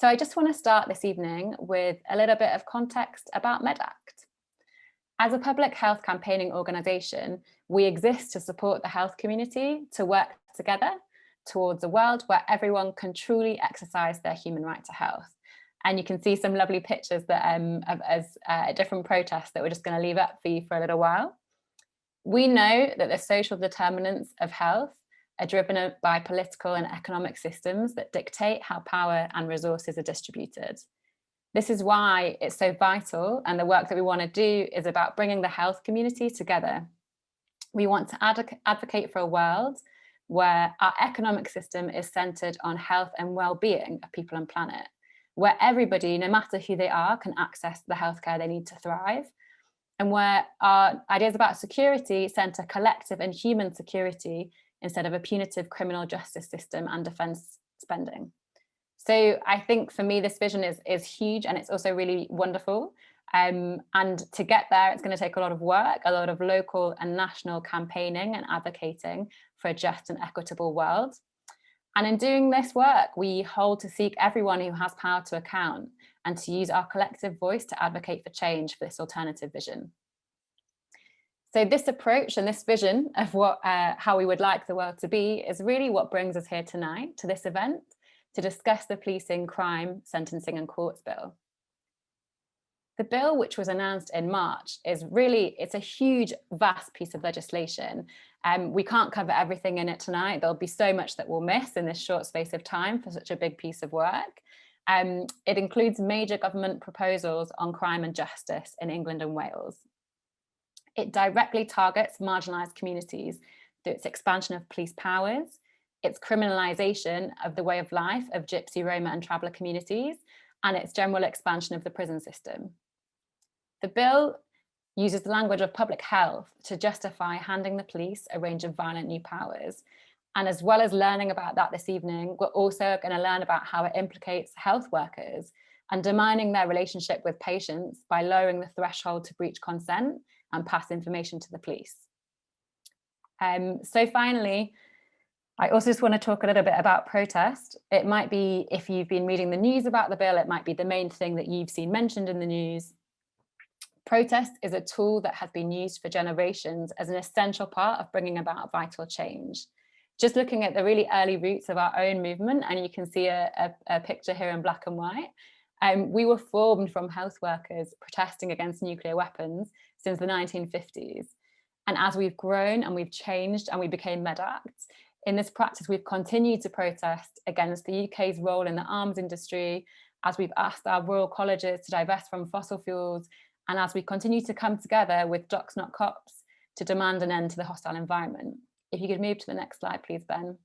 So I just want to start this evening with a little bit of context about Medact. As a public health campaigning organisation, we exist to support the health community to work together towards a world where everyone can truly exercise their human right to health. And you can see some lovely pictures that of us at different protests that we're just going to leave up for you for a little while. We know that the social determinants of health are driven by political and economic systems that dictate how power and resources are distributed. This is why it's so vital, and the work that we want to do is about bringing the health community together. We want to advocate for a world where our economic system is centred on health and well-being of people and planet, where everybody, no matter who they are, can access the healthcare they need to thrive, and where our ideas about security centre collective and human security instead of a punitive criminal justice system and defence spending. So I think for me, this vision is huge, and it's also really wonderful. And to get there, it's going to take a lot of work, a lot of local and national campaigning and advocating for a just and equitable world. And in doing this work, we hold to seek everyone who has power to account and to use our collective voice to advocate for change for this alternative vision. So this approach and this vision of how we would like the world to be is really what brings us here tonight to this event to discuss the Policing, Crime, Sentencing and Courts Bill. The bill, which was announced in March, it's a huge, vast piece of legislation. We can't cover everything in it tonight. There'll be so much that we'll miss in this short space of time for such a big piece of work. It includes major government proposals on crime and justice in England and Wales. It directly targets marginalised communities through its expansion of police powers, its criminalisation of the way of life of Gypsy, Roma and traveller communities, and its general expansion of the prison system. The bill uses the language of public health to justify handing the police a range of violent new powers. And as well as learning about that this evening, we're also going to learn about how it implicates health workers, undermining their relationship with patients by lowering the threshold to breach consent and pass information to the police. So finally, I also just want to talk a little bit about protest. It might be, if you've been reading the news about the bill, it might be the main thing that you've seen mentioned in the news. Protest is a tool that has been used for generations as an essential part of bringing about vital change. Just looking at the really early roots of our own movement, and you can see a picture here in black and white, we were formed from health workers protesting against nuclear weapons since the 1950s. And as we've grown and we've changed and we became Medact, in this practice, we've continued to protest against the UK's role in the arms industry, as we've asked our rural colleges to divest from fossil fuels, and as we continue to come together with Docs Not Cops to demand an end to the hostile environment. If you could move to the next slide, please, Ben.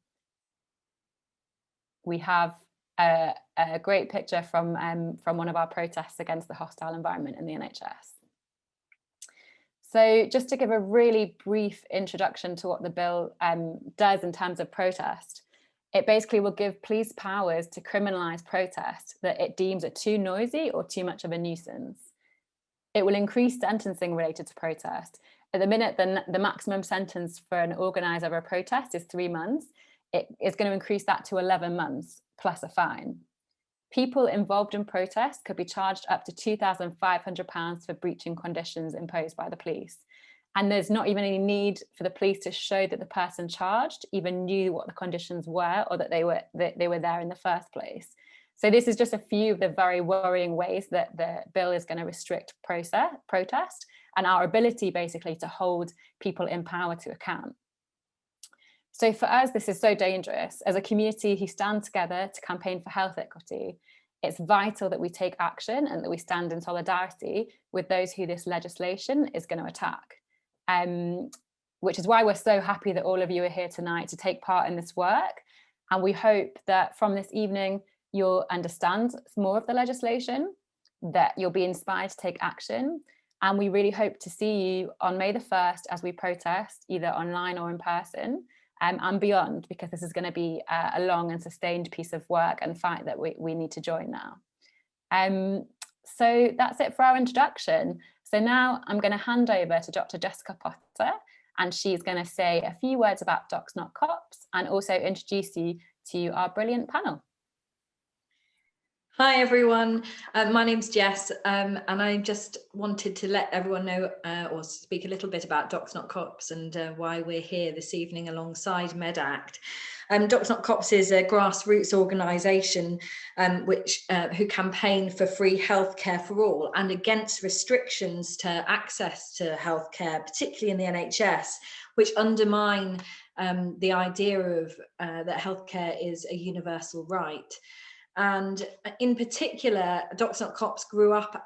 We have a great picture from one of our protests against the hostile environment in the NHS. So just to give a really brief introduction to what the bill does in terms of protest, it basically will give police powers to criminalise protest that it deems are too noisy or too much of a nuisance. It will increase sentencing related to protest. At the minute, the maximum sentence for an organiser of a protest is 3 months. It is going to increase that to 11 months plus a fine. People involved in protests could be charged up to £2,500 for breaching conditions imposed by the police. And there's not even any need for the police to show that the person charged even knew what the conditions were or that they were there in the first place. So this is just a few of the very worrying ways that the bill is going to restrict protest and our ability basically to hold people in power to account. So for us, this is so dangerous. As a community who stand together to campaign for health equity, it's vital that we take action and that we stand in solidarity with those who this legislation is going to attack. Which is why we're so happy that all of you are here tonight to take part in this work. And we hope that from this evening, you'll understand more of the legislation, that you'll be inspired to take action. And we really hope to see you on May the 1st as we protest, either online or in person, and beyond, because this is going to be a long and sustained piece of work and fight that we need to join now. So that's it for our introduction. So now I'm going to hand over to Dr. Jessica Potter, and she's going to say a few words about Docs Not Cops and also introduce you to our brilliant panel. Hi everyone, my name's Jess, and I just wanted to let everyone know or speak a little bit about Docs Not Cops and why we're here this evening alongside Medact. Docs Not Cops is a grassroots organisation who campaign for free healthcare for all and against restrictions to access to healthcare, particularly in the NHS, which undermine the idea of that healthcare is a universal right. And in particular, Docs Not Cops grew up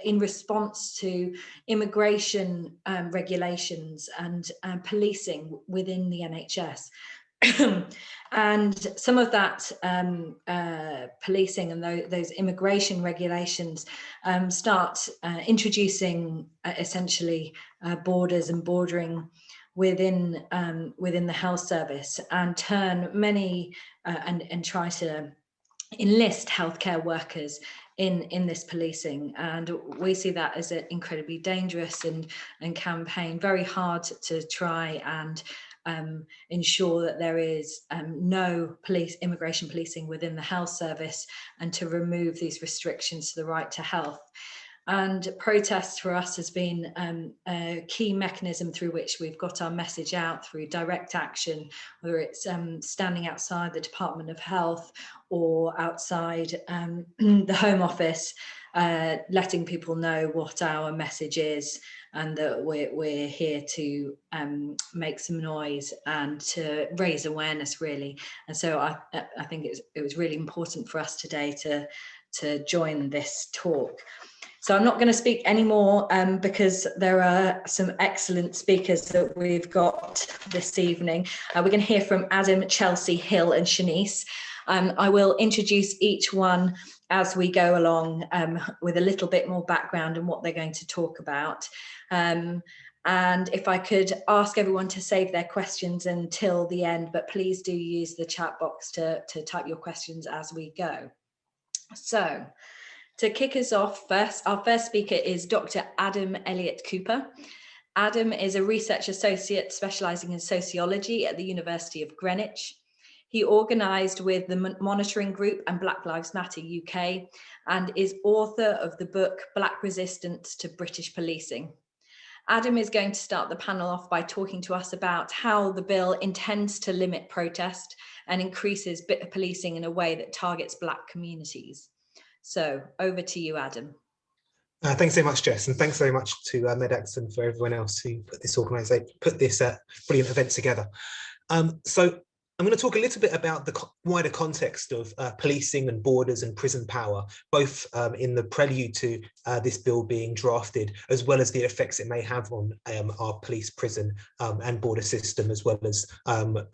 in response to immigration regulations and policing within the NHS. And some of that policing and those immigration regulations start introducing essentially borders and bordering within the health service, and turn many and try to enlist healthcare workers in this policing, and we see that as an incredibly dangerous and campaign, very hard to try and ensure that there is no immigration policing within the health service, and to remove these restrictions to the right to health. And protests for us has been a key mechanism through which we've got our message out through direct action, whether it's standing outside the Department of Health or outside the Home Office, letting people know what our message is, and that we're here to make some noise and to raise awareness, really. And so I think it was really important for us today to join this talk. So I'm not going to speak anymore because there are some excellent speakers that we've got this evening. We're going to hear from Adam, Chelsea, Hill and Shanice. I will introduce each one as we go along with a little bit more background on what they're going to talk about. And if I could ask everyone to save their questions until the end, but please do use the chat box to type your questions as we go. So, to kick us off, our first speaker is Dr. Adam Elliott-Cooper. Adam is a research associate specialising in sociology at the University of Greenwich. He organised with the Monitoring Group and Black Lives Matter UK, and is author of the book Black Resistance to British Policing. Adam is going to start the panel off by talking to us about how the bill intends to limit protest and increases policing in a way that targets Black communities. So over to you, Adam. Thanks so much, Jess, and thanks very much to Medact and for everyone else who put this brilliant event together. So I'm going to talk a little bit about the wider context of policing and borders and prison power, both in the prelude to this bill being drafted, as well as the effects it may have on our police, prison and border system, as well as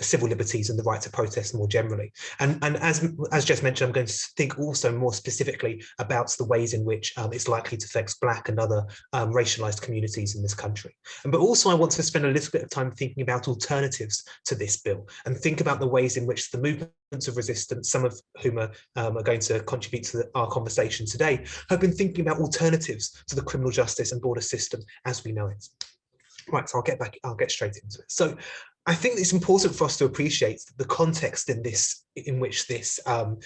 civil liberties and the right to protest more generally. And as Jess mentioned, I'm going to think also more specifically about the ways in which it's likely to affect Black and other racialized communities in this country. But also I want to spend a little bit of time thinking about alternatives to this bill, and think about the ways in which the movements of resistance, some of whom are going to contribute to our conversation today, have been thinking about alternatives to the criminal justice and border system as we know it. Right, so I'll get straight into it. So I think it's important for us to appreciate the context in which this bill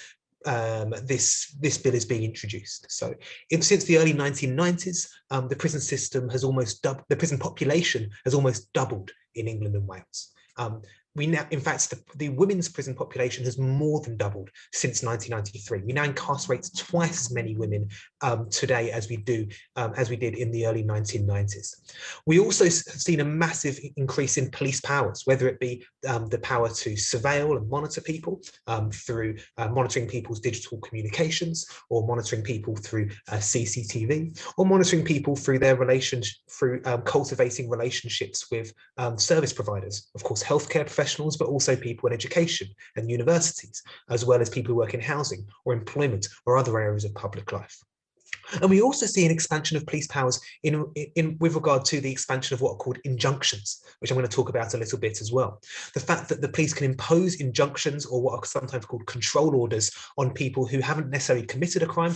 is being introduced. So since the early 1990s, the prison system has almost doubled, the prison population has almost doubled in England and Wales. In fact, the women's prison population has more than doubled since 1993. We now incarcerate twice as many women today as we did in the early 1990s. We also have seen a massive increase in police powers, whether it be the power to surveil and monitor people through monitoring people's digital communications, or monitoring people through CCTV, or monitoring people through cultivating relationships with service providers, of course, healthcare professionals, but also people in education and universities, as well as people who work in housing or employment or other areas of public life. And we also see an expansion of police powers with regard to the expansion of what are called injunctions, which I'm going to talk about a little bit as well. The fact that the police can impose injunctions, or what are sometimes called control orders, on people who haven't necessarily committed a crime,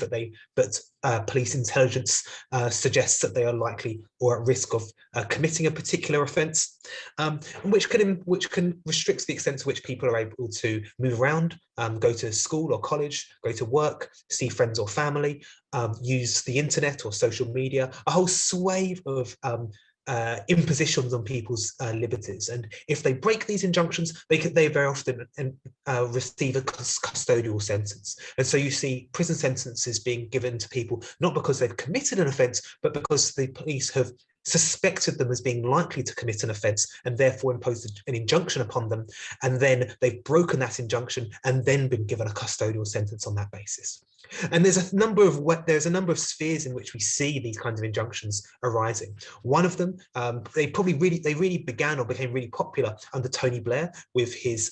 but police intelligence suggests that they are likely or at risk of committing a particular offence, which can restrict the extent to which people are able to move around go to school or college, go to work, see friends or family, use the internet or social media, a whole swathe of impositions on people's liberties. And if they break these injunctions, they very often receive a custodial sentence. And so you see prison sentences being given to people, not because they've committed an offence, but because the police have suspected them as being likely to commit an offence and therefore imposed an injunction upon them. And then they've broken that injunction and then been given a custodial sentence on that basis. And there's a number of spheres in which we see these kinds of injunctions arising. One of them, they really began or became really popular under Tony Blair with his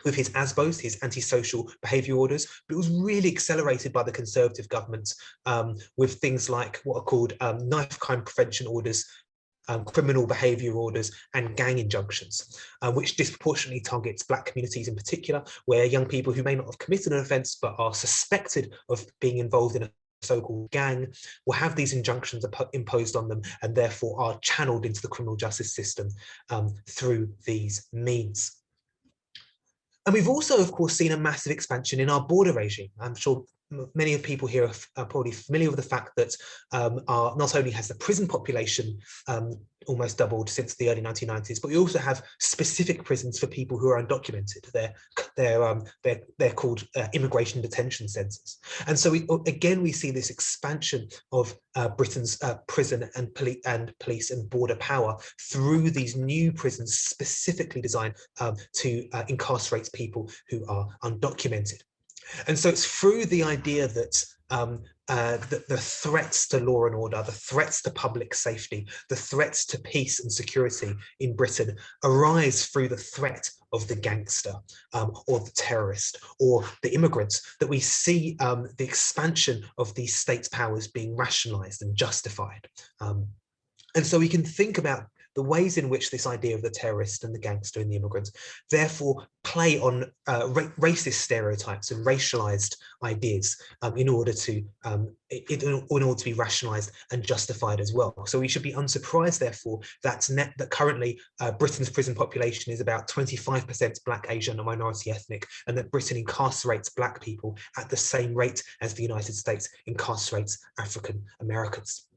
ASBOs, his antisocial behaviour orders, but it was really accelerated by the Conservative government with things like what are called knife crime prevention orders, criminal behaviour orders, and gang injunctions, which disproportionately targets Black communities in particular, where young people who may not have committed an offence but are suspected of being involved in a so-called gang will have these injunctions imposed on them and therefore are channeled into the criminal justice system through these means. And we've also, of course, seen a massive expansion in our border regime. I'm sure many of people here are probably familiar with the fact that not only has the prison population almost doubled since the early 1990s, but we also have specific prisons for people who are undocumented. They're called immigration detention centres. And so we see this expansion of Britain's prison and police and border power through these new prisons specifically designed to incarcerate people who are undocumented. And so it's through the idea that the threats to law and order, the threats to public safety, the threats to peace and security in Britain arise through the threat of the gangster or the terrorist or the immigrants, that we see the expansion of these states' powers being rationalised and justified. And so we can think about the ways in which this idea of the terrorist and the gangster and the immigrants therefore play on racist stereotypes and racialized ideas in order to be rationalized and justified as well. So we should be unsurprised, therefore, that currently Britain's prison population is about 25% Black, Asian and minority ethnic, and that Britain incarcerates Black people at the same rate as the United States incarcerates African Americans.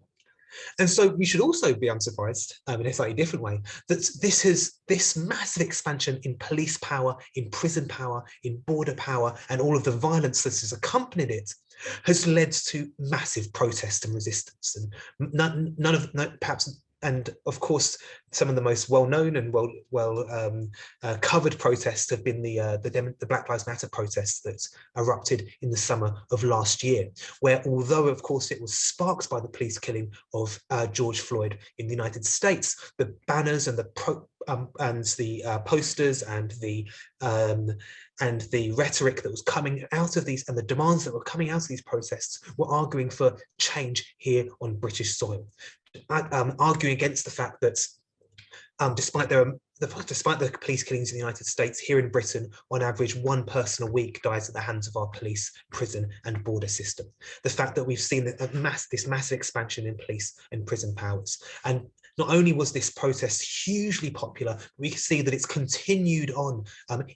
And so we should also be unsurprised, in a slightly different way, that this massive expansion in police power, in prison power, in border power, and all of the violence that has accompanied it has led to massive protest and resistance. And and of course, some of the most well-known and covered protests have been the Black Lives Matter protests that erupted in the summer of last year, where although, of course, it was sparked by the police killing of George Floyd in the United States, the banners and the posters and the rhetoric that was coming out of these and the demands that were coming out of these protests were arguing for change here on British soil. Arguing against the fact that despite the police killings in the United States, here in Britain, on average, one person a week dies at the hands of our police, prison and border system. The fact that we've seen this massive expansion in police and prison powers. And not only was this protest hugely popular, we can see that it's continued on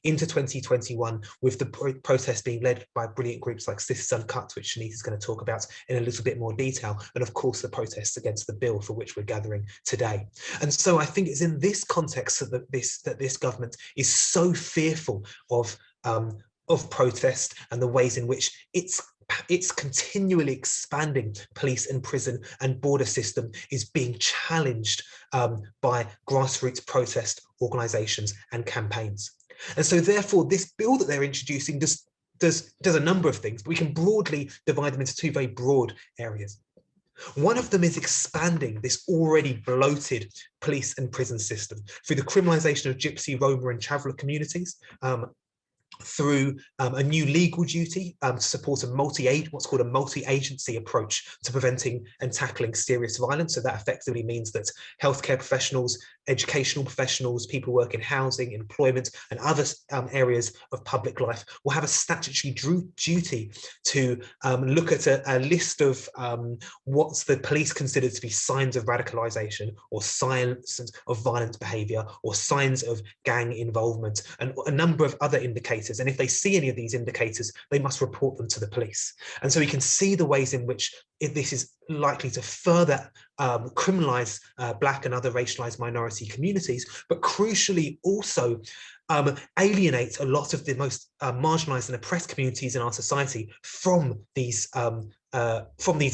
into 2021 with the protest being led by brilliant groups like Citizens Uncut, which Shanice is going to talk about in a little bit more detail, and of course the protests against the bill for which we're gathering today. And so I think it's in this context that this government is so fearful of protest and the ways in which it's continually expanding police and prison and border system is being challenged by grassroots protest organisations and campaigns. And so therefore this bill that they're introducing does a number of things, but we can broadly divide them into two very broad areas. One of them is expanding this already bloated police and prison system through the criminalisation of Gypsy, Roma and Traveller communities, through a new legal duty to support what's called a multi-agency approach to preventing and tackling serious violence. So that effectively means that healthcare professionals, educational professionals, people work in housing, employment, and other areas of public life will have a statutory duty to look at a list of what's the police considered to be signs of radicalisation or signs of violent behaviour or signs of gang involvement and a number of other indicators. And if they see any of these indicators, they must report them to the police. And so we can see the ways in which this is likely to further criminalise Black and other racialised minority communities, but crucially also alienate a lot of the most marginalised and oppressed communities in our society from these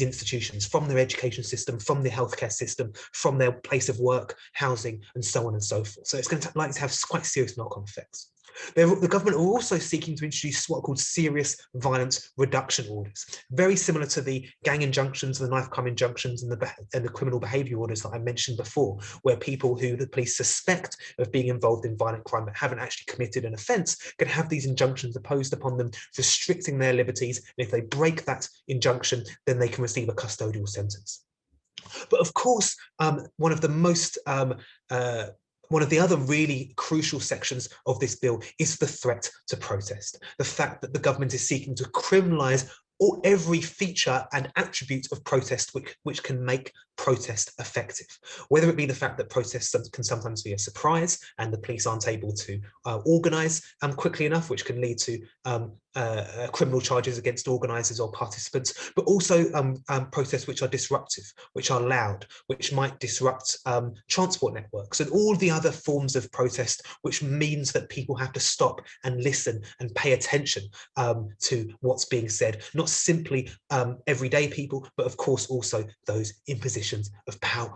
institutions, from their education system, from the healthcare system, from their place of work, housing, and so on and so forth. So it's going to likely to have quite serious knock-on effects. The government are also seeking to introduce what are called serious violence reduction orders, very similar to the gang injunctions, the knife crime injunctions, and the criminal behaviour orders that I mentioned before, where people who the police suspect of being involved in violent crime but haven't actually committed an offence can have these injunctions imposed upon them, restricting their liberties. And if they break that injunction, then they can receive a custodial sentence. But of course, one of the other really crucial sections of this bill is the threat to protest. The fact that the government is seeking to criminalise every feature and attribute of protest which can make protest effective, whether it be the fact that protests can sometimes be a surprise and the police aren't able to organise quickly enough, which can lead to criminal charges against organisers or participants, but also protests which are disruptive, which are loud, which might disrupt transport networks, and all the other forms of protest, which means that people have to stop and listen and pay attention to what's being said, not simply everyday people, but of course also those in positions of power.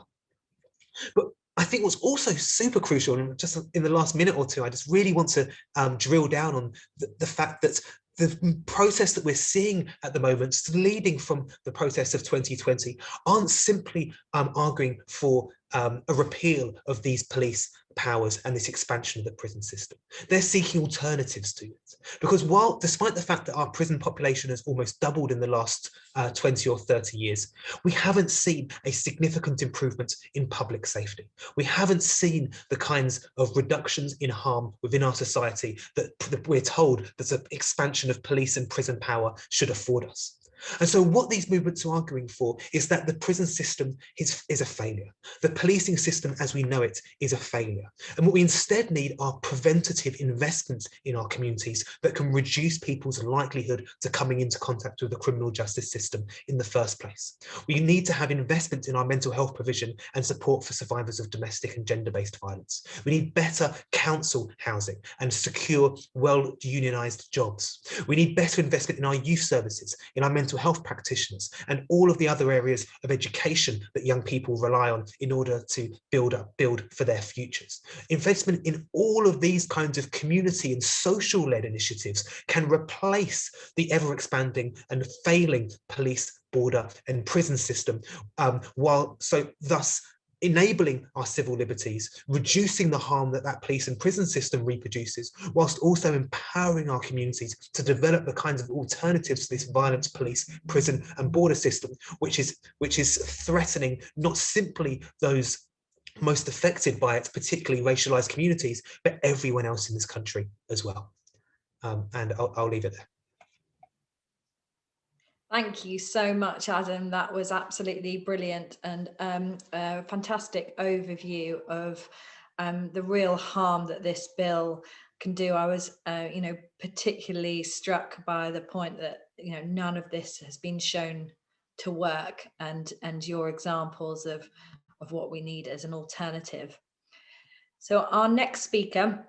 But I think what's also super crucial, and just in the last minute or two, I just really want to drill down on the fact that the protests that we're seeing at the moment, leading from the protests of 2020, aren't simply arguing for a repeal of these police powers and this expansion of the prison system. They're seeking alternatives to it. Because despite the fact that our prison population has almost doubled in the last 20 or 30 years, we haven't seen a significant improvement in public safety. We haven't seen the kinds of reductions in harm within our society that we're told that the expansion of police and prison power should afford us. And so what these movements are arguing for is that the prison system is a failure. The policing system as we know it is a failure. And what we instead need are preventative investments in our communities that can reduce people's likelihood to coming into contact with the criminal justice system in the first place. We need to have investment in our mental health provision and support for survivors of domestic and gender-based violence. We need better council housing and secure, well-unionised jobs. We need better investment in our youth services, in our mental health practitioners, and all of the other areas of education that young people rely on in order to build for their futures. Investment in all of these kinds of community and social-led initiatives can replace the ever-expanding and failing police, border, and prison system, thus enabling our civil liberties, reducing the harm that police and prison system reproduces, whilst also empowering our communities to develop the kinds of alternatives to this violent police, prison, and border system, which is threatening not simply those most affected by it, particularly racialized communities, but everyone else in this country as well. And I'll leave it there. Thank you so much, Adam. That was absolutely brilliant and a fantastic overview of the real harm that this bill can do. I was, particularly struck by the point that, none of this has been shown to work, and your examples of what we need as an alternative. So our next speaker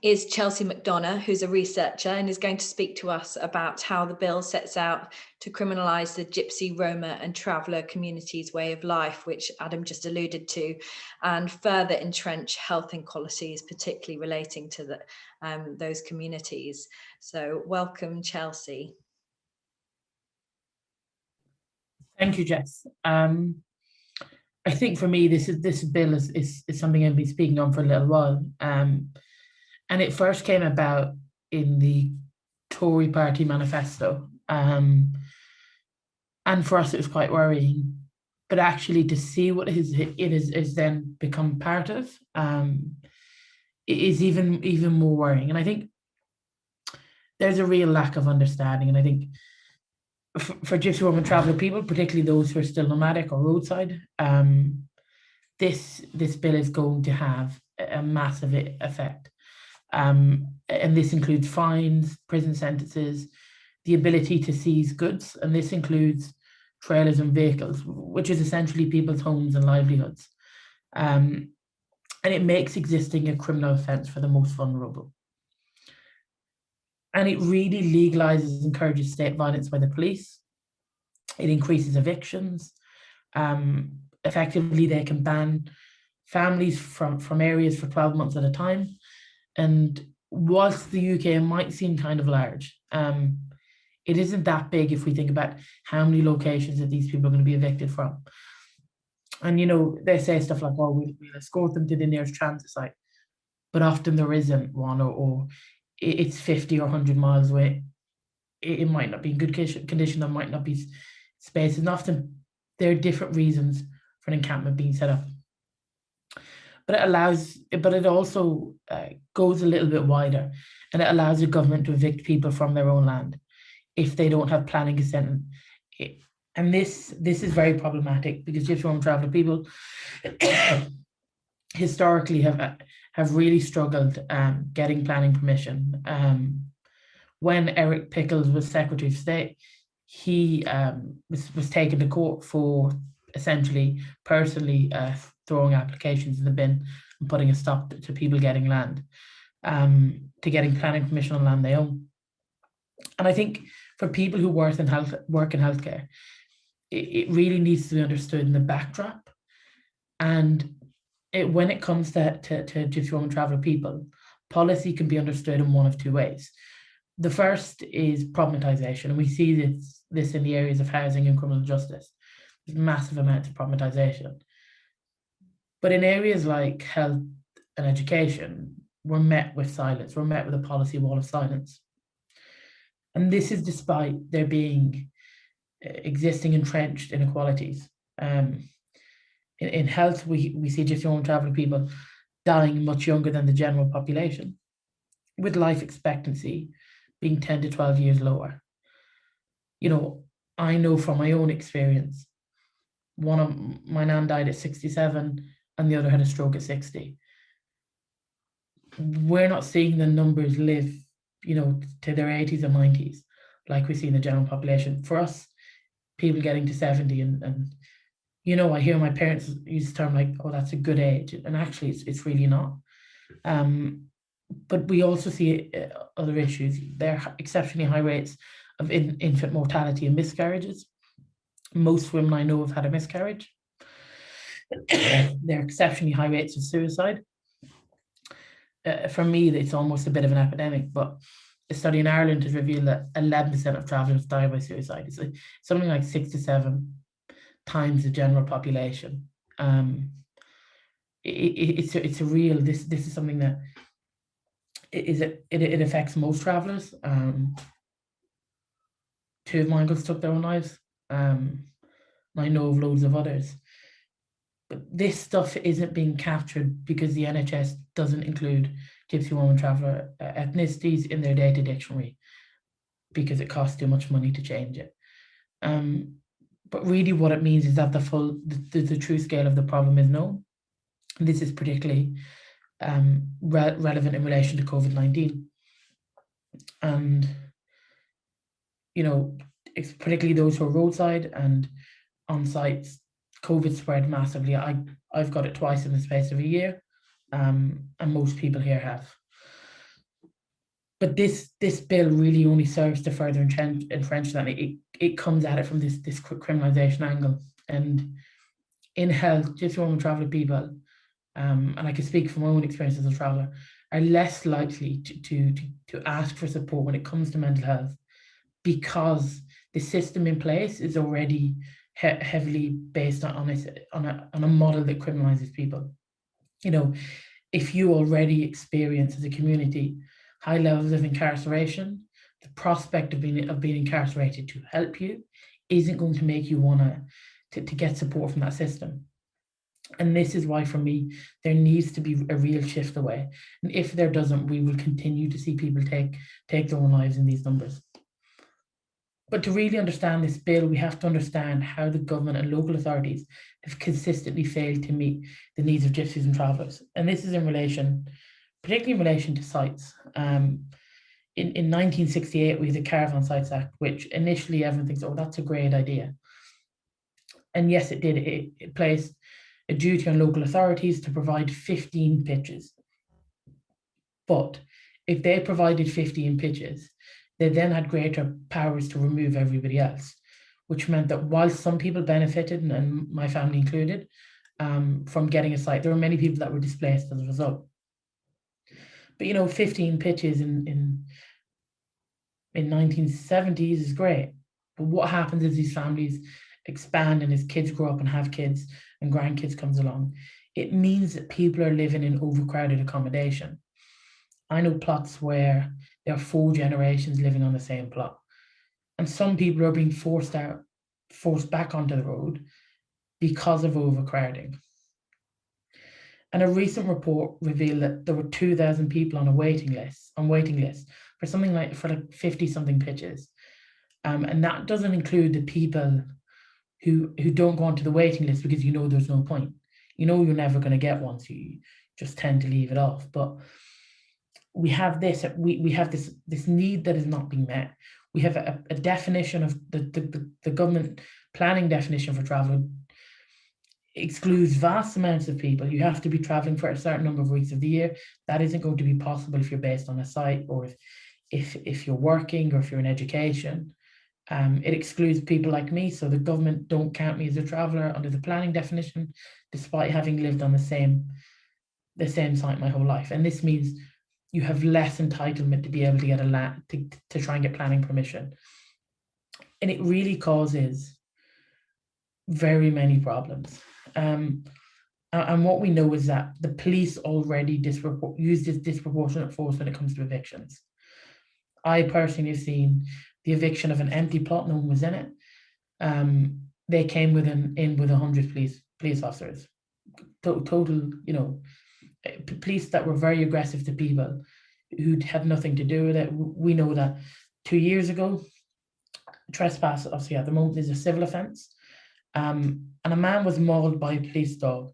is Chelsea Mcdonough, who's a researcher and is going to speak to us about how the bill sets out to criminalise the Gypsy, Roma and Traveller communities' way of life, which Adam just alluded to, and further entrench health inequalities, particularly relating to those communities. So welcome, Chelsea. Thank you, Jess. I think for me, this bill is something I've been speaking on for a little while. And it first came about in the Tory party manifesto. And for us, it was quite worrying but actually to see what it is then become part of, is even more worrying. And I think there's a real lack of understanding. And I think for gypsy woman traveller people, particularly those who are still nomadic or roadside, this bill is going to have a massive effect. And this includes fines, prison sentences, the ability to seize goods, and this includes trailers and vehicles, which is essentially people's homes and livelihoods. And it makes existing a criminal offence for the most vulnerable. And it really legalises and encourages state violence by the police. It increases evictions. Effectively, they can ban families from areas for 12 months at a time. And whilst the UK might seem kind of large, it isn't that big if we think about how many locations that these people are going to be evicted from. And, you know, they say stuff like, oh, we'll escort them to the nearest transit site. But often there isn't one, or it's 50 or 100 miles away. It might not be in good condition, there might not be spaces. And often there are different reasons for an encampment being set up. But it also goes a little bit wider, and it allows the government to evict people from their own land if they don't have planning consent. And this is very problematic, because gypsy woman traveller people historically have really struggled getting planning permission. When Eric Pickles was Secretary of State, he was taken to court for essentially personally throwing applications in the bin and putting a stop to people getting land, to getting planning permission on land they own. And I think for people who work in healthcare, it really needs to be understood in the backdrop. And when it comes to gypsy woman traveller people, policy can be understood in one of two ways. The first is problematization, and we see this in the areas of housing and criminal justice. There's massive amounts of problematization. But in areas like health and education, we're met with silence. We're met with a policy wall of silence. And this is despite there being existing entrenched inequalities. In health, we see gypsy woman traveller people dying much younger than the general population, with life expectancy being 10 to 12 years lower. You know, I know from my own experience, one of my nan died at 67 and the other had a stroke at 60. We're not seeing the numbers live, you know, to their 80s or 90s like we see in the general population. For us, people getting to 70 and you know, I hear my parents use the term like, oh, that's a good age. And actually it's really not. But we also see other issues. There are exceptionally high rates of infant mortality and miscarriages. Most women I know have had a miscarriage. There are exceptionally high rates of suicide. For me, it's almost a bit of an epidemic, but a study in Ireland has revealed that 11% of travellers die by suicide. It's something like 6 to 7 times the general population. It's a real, this is something that it affects most travellers. 2 of my uncles took their own lives. I know of loads of others. But this stuff isn't being captured because the NHS doesn't include gypsy woman traveller ethnicities in their data dictionary, because it costs too much money to change it. But really what it means is that the true scale of the problem is known. This is particularly relevant in relation to COVID-19. And, you know, it's particularly those who are roadside and on sites, COVID spread massively. I've got it twice in the space of a year, and most people here have. But this bill really only serves to further entrench that. It comes at it from this criminalisation angle. And in health, gypsy woman traveller people, and I can speak from my own experience as a traveller, are less likely to ask for support when it comes to mental health, because the system in place is already heavily based on a model that criminalizes people. You know, if you already experience as a community high levels of incarceration, the prospect of being incarcerated to help you isn't going to make you want to get support from that system. And this is why, for me, there needs to be a real shift away. And if there doesn't, we will continue to see people take their own lives in these numbers. But to really understand this bill, we have to understand how the government and local authorities have consistently failed to meet the needs of gypsies and travellers. And this is in relation, particularly in relation to sites. In 1968, we had the Caravan Sites Act, which initially everyone thinks, oh, that's a great idea. And yes, it did. It placed a duty on local authorities to provide 15 pitches. But if they provided 15 pitches, they then had greater powers to remove everybody else, which meant that while some people benefited, and my family included, from getting a site, there were many people that were displaced as a result. But 15 pitches in 1970s is great. But what happens is these families expand and as kids grow up and have kids and grandkids comes along, it means that people are living in overcrowded accommodation. I know plots where there are 4 generations living on the same plot. And some people are being forced back onto the road because of overcrowding. And a recent report revealed that there were 2,000 people on waiting lists for something like 50-something pitches. And that doesn't include the people who don't go onto the waiting list because there's no point. You're never going to get one, so you just tend to leave it off. But we have this need that is not being met. We have a definition of the government planning definition for travel excludes vast amounts of people. You have to be traveling for a certain number of weeks of the year. That isn't going to be possible if you're based on a site, or if you're working, or if you're in education. It excludes people like me, so the government don't count me as a traveller under the planning definition, despite having lived on the same site my whole life. And this means you have less entitlement to be able to get a land to try and get planning permission. And it really causes very many problems. And what we know is that the police already use this disproportionate force when it comes to evictions. I personally have seen the eviction of an empty plot, no one was in it. They came in with 100 police officers. Total, police that were very aggressive to people who had nothing to do with it. We know that 2 years ago, trespass, obviously at the moment, is a civil offence. And a man was mauled by a police dog.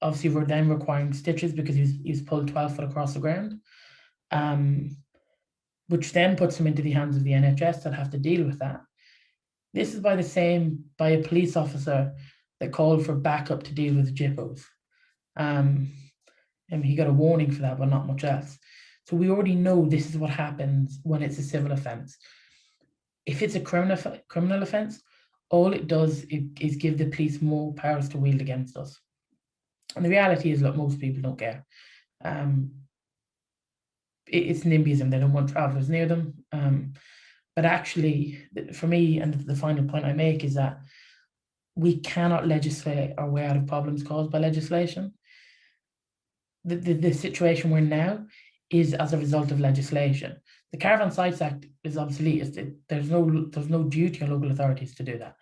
Obviously, we're then requiring stitches because he was pulled 12 foot across the ground. Which then puts him into the hands of the NHS that have to deal with that. This is by a police officer that called for backup to deal with the jippos. And he got a warning for that, but not much else. So we already know this is what happens when it's a civil offence. If it's a criminal offence, all it does is give the police more powers to wield against us. And the reality is, look, most people don't care. It's NIMBYism, they don't want travellers near them. But actually, for me, and the final point I make is that we cannot legislate our way out of problems caused by legislation. The situation we're in now is as a result of legislation. The Caravan Sites Act is obsolete. There's no duty on local authorities to do that.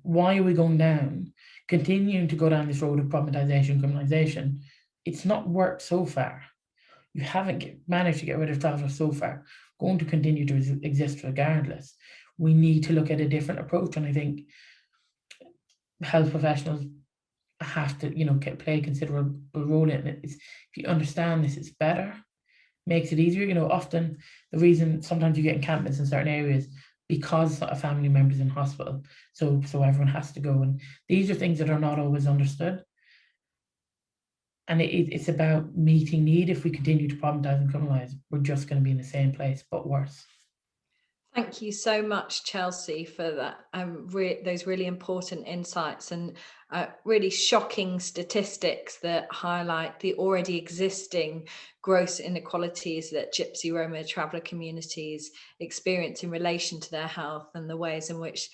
Why are we continuing to go down this road of problematization, criminalization? It's not worked so far. You haven't managed to get rid of travellers so far. Going to continue to exist regardless. We need to look at a different approach, and I think health professionals have to, play a considerable role in it. If you understand this, it's better, makes it easier. Often the reason sometimes you get encampments in certain areas because a family member is in hospital, so everyone has to go, and these are things that are not always understood. And it's about meeting need. If we continue to problematize and criminalize, we're just going to be in the same place, but worse. Thank you so much, Chelsea, for that. Those really important insights and really shocking statistics that highlight the already existing gross inequalities that Gypsy, Roma, traveller communities experience in relation to their health, and the ways in which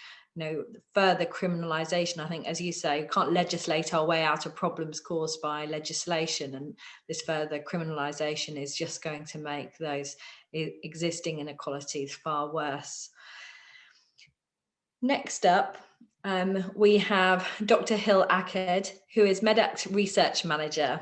further criminalization. I think, as you say, we can't legislate our way out of problems caused by legislation, and this further criminalization is just going to make those existing inequalities far worse. Next up, we have Dr. Hill Ackerd, who is Medact Research Manager.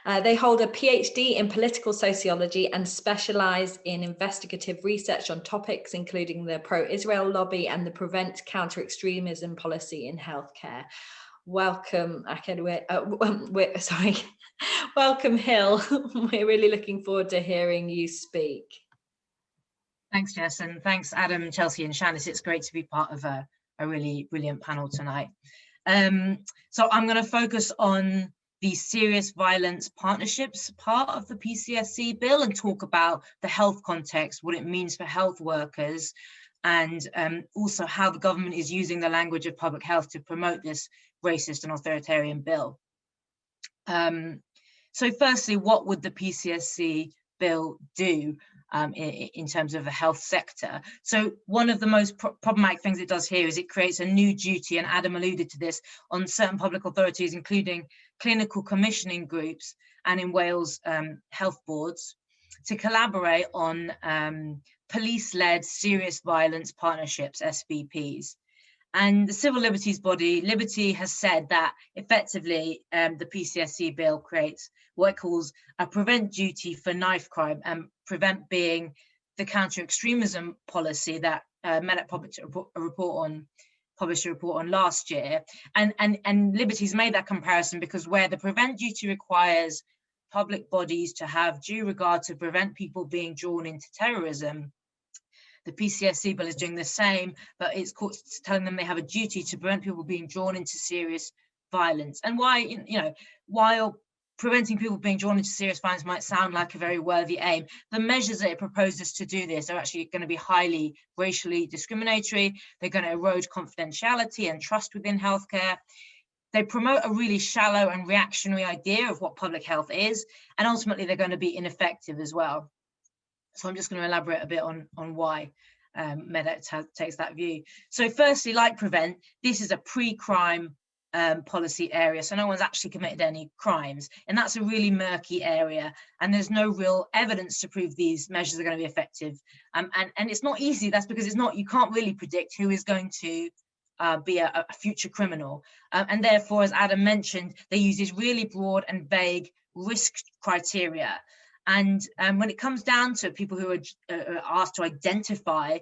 They hold a PhD in political sociology and specialise in investigative research on topics including the pro-Israel lobby and the prevent counter-extremism policy in healthcare. Welcome, Ackerd. Welcome, Hill. We're really looking forward to hearing you speak. Thanks, Jess, and thanks, Adam, Chelsea, and Shanice. It's great to be part of a really brilliant panel tonight. So I'm going to focus on the serious violence partnerships part of the PCSC bill and talk about the health context, what it means for health workers, and also how the government is using the language of public health to promote this racist and authoritarian bill. So firstly, what would the PCSC bill do in terms of the health sector? So one of the most problematic things it does here is it creates a new duty, and Adam alluded to this, on certain public authorities, including clinical commissioning groups and in Wales health boards, to collaborate on police-led serious violence partnerships, SVPs. And the civil liberties body, Liberty, has said that effectively the PCSC bill creates what it calls a prevent duty for knife crime, and prevent being the counter-extremism policy that Medact published a report on last year. And Liberty's made that comparison because where the prevent duty requires public bodies to have due regard to prevent people being drawn into terrorism, the PCSC bill is doing the same, but it's telling them they have a duty to prevent people being drawn into serious violence. And why, you know, while preventing people being drawn into serious violence might sound like a very worthy aim, the measures that it proposes to do this are actually going to be highly racially discriminatory. They're going to erode confidentiality and trust within healthcare. They promote a really shallow and reactionary idea of what public health is, and ultimately they're going to be ineffective as well. So I'm just going to elaborate a bit on why Medact takes that view. So firstly, like prevent, this is a pre-crime policy area, so no one's actually committed any crimes, and that's a really murky area, and there's no real evidence to prove these measures are going to be effective. And it's not easy. That's because you can't really predict who is going to be a future criminal, and therefore, as Adam mentioned, they use these really broad and vague risk criteria. And when it comes down to people who are asked to identify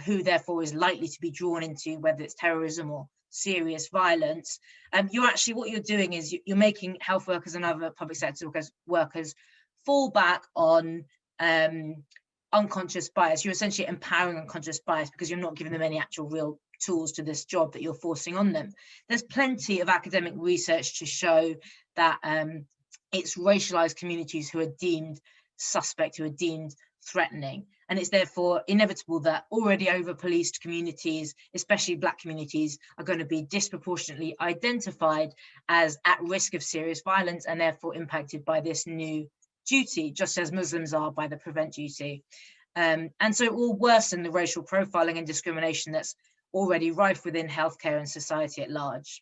who therefore is likely to be drawn into, whether it's terrorism or serious violence, what you're doing is you're making health workers and other public sector workers fall back on unconscious bias. You're essentially empowering unconscious bias because you're not giving them any actual real tools to this job that you're forcing on them. There's plenty of academic research to show that it's racialized communities who are deemed suspect, who are deemed threatening. And it's therefore inevitable that already over-policed communities, especially Black communities, are going to be disproportionately identified as at risk of serious violence and therefore impacted by this new duty, just as Muslims are by the prevent duty. And so it will worsen the racial profiling and discrimination that's already rife within healthcare and society at large.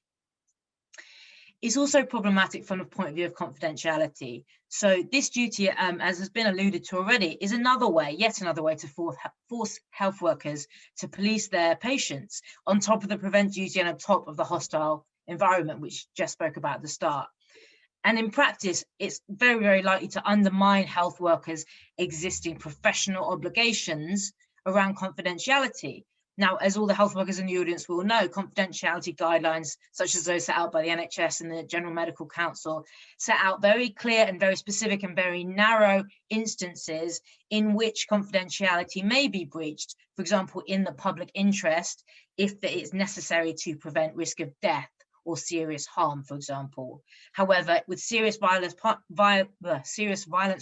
It's also problematic from the point of view of confidentiality. So this duty, as has been alluded to already, is yet another way to force health workers to police their patients on top of the prevent duty and on top of the hostile environment, which Jess spoke about at the start. And in practice, it's very, very likely to undermine health workers' existing professional obligations around confidentiality. Now, as all the health workers in the audience will know, confidentiality guidelines, such as those set out by the NHS and the General Medical Council, set out very clear and very specific and very narrow instances in which confidentiality may be breached, for example, in the public interest, if it is necessary to prevent risk of death or serious harm, for example. However, with serious violence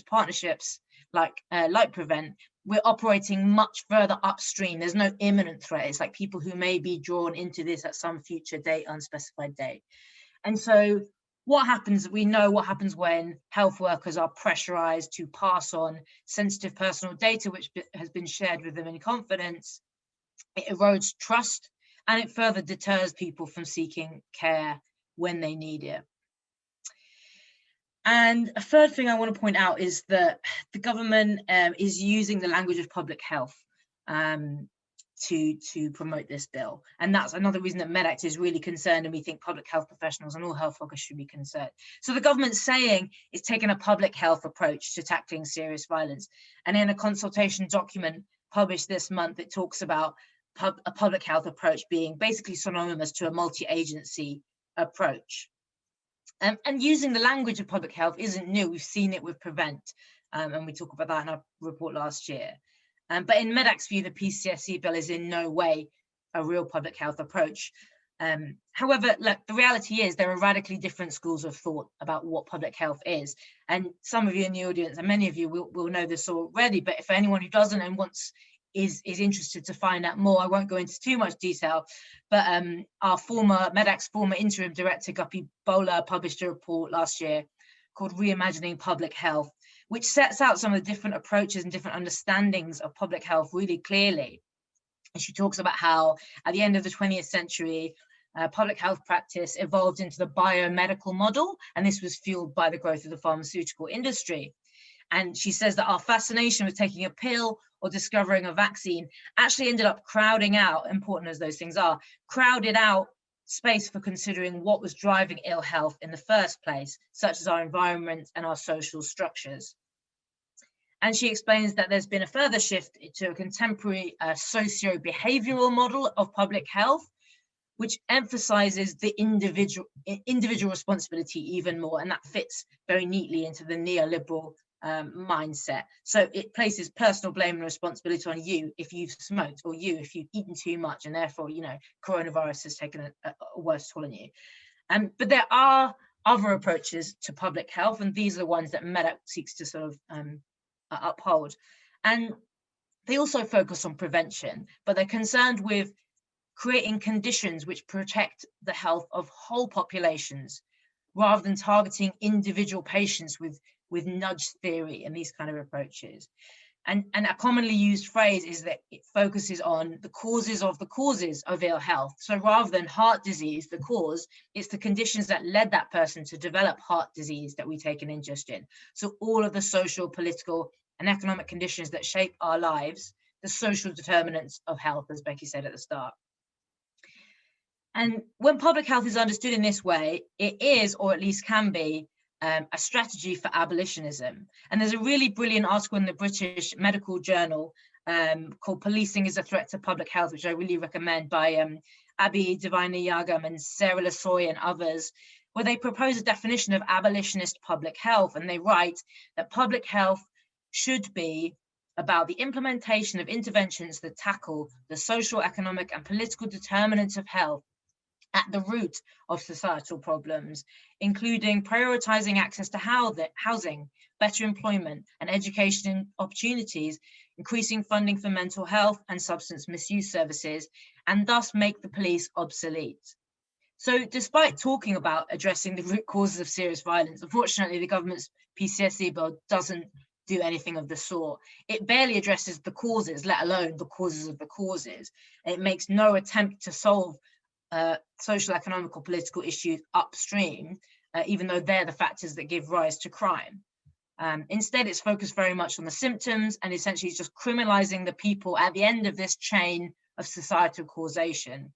partnerships like Prevent, we're operating much further upstream. There's no imminent threat. It's like people who may be drawn into this at some future date, unspecified date. And so what happens, we know what happens when health workers are pressurized to pass on sensitive personal data, which has been shared with them in confidence. It erodes trust and it further deters people from seeking care when they need it. And a third thing I want to point out is that the government is using the language of public health to promote this bill. And that's another reason that Medact is really concerned, and we think public health professionals and all health workers should be concerned. So the government's saying it's taken a public health approach to tackling serious violence. And in a consultation document published this month, it talks about a public health approach being basically synonymous to a multi-agency approach. And using the language of public health isn't new. We've seen it with Prevent, and we talk about that in our report last year. But in Medact's view, the PCSC bill is in no way a real public health approach. However, look, the reality is there are radically different schools of thought about what public health is. And some of you in the audience, and many of you will know this already, but if anyone who doesn't and is interested to find out more, I won't go into too much detail, but Medact's former interim director, Guppy Bowler, published a report last year called Reimagining Public Health, which sets out some of the different approaches and different understandings of public health really clearly. And she talks about how at the end of the 20th century, public health practice evolved into the biomedical model, and this was fueled by the growth of the pharmaceutical industry. And she says that our fascination with taking a pill or discovering a vaccine actually ended up crowding out, important as those things are, crowded out space for considering what was driving ill health in the first place, such as our environment and our social structures. And she explains that there's been a further shift to a contemporary socio-behavioral model of public health, which emphasizes the individual responsibility even more, and that fits very neatly into the neoliberal mindset. So it places personal blame and responsibility on you if you've smoked, or you if you've eaten too much, and therefore, you know, coronavirus has taken a worse toll on you. But there are other approaches to public health, and these are the ones that Medact seeks to sort of uphold. And they also focus on prevention, but they're concerned with creating conditions which protect the health of whole populations, rather than targeting individual patients with nudge theory and these kind of approaches. And a commonly used phrase is that it focuses on the causes of ill health. So rather than heart disease, the cause, it's the conditions that led that person to develop heart disease that we take an interest in. So all of the social, political, and economic conditions that shape our lives, the social determinants of health, as Becky said at the start. And when public health is understood in this way, it is, or at least can be, a strategy for abolitionism. And there's a really brilliant article in the British Medical Journal called Policing is a Threat to Public Health, which I really recommend, by Abhi Devinayagam and Sarah Lasoy and others, where they propose a definition of abolitionist public health. And they write that public health should be about the implementation of interventions that tackle the social, economic, and political determinants of health at the root of societal problems, including prioritizing access to housing, better employment and education opportunities, increasing funding for mental health and substance misuse services, and thus make the police obsolete. So despite talking about addressing the root causes of serious violence, unfortunately, the government's PCSC bill doesn't do anything of the sort. It barely addresses the causes, let alone the causes of the causes. It makes no attempt to solve social, economic, or political issues upstream, even though they're the factors that give rise to crime. Instead, it's focused very much on the symptoms, and essentially it's just criminalizing the people at the end of this chain of societal causation.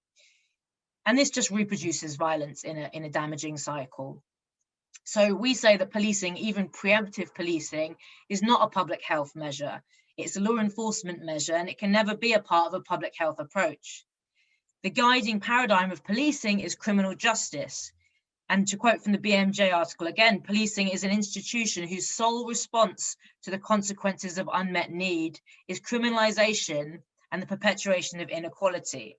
And this just reproduces violence in a damaging cycle. So we say that policing, even preemptive policing, is not a public health measure. It's a law enforcement measure, and it can never be a part of a public health approach. The guiding paradigm of policing is criminal justice. And to quote from the BMJ article again, policing is an institution whose sole response to the consequences of unmet need is criminalization and the perpetuation of inequality.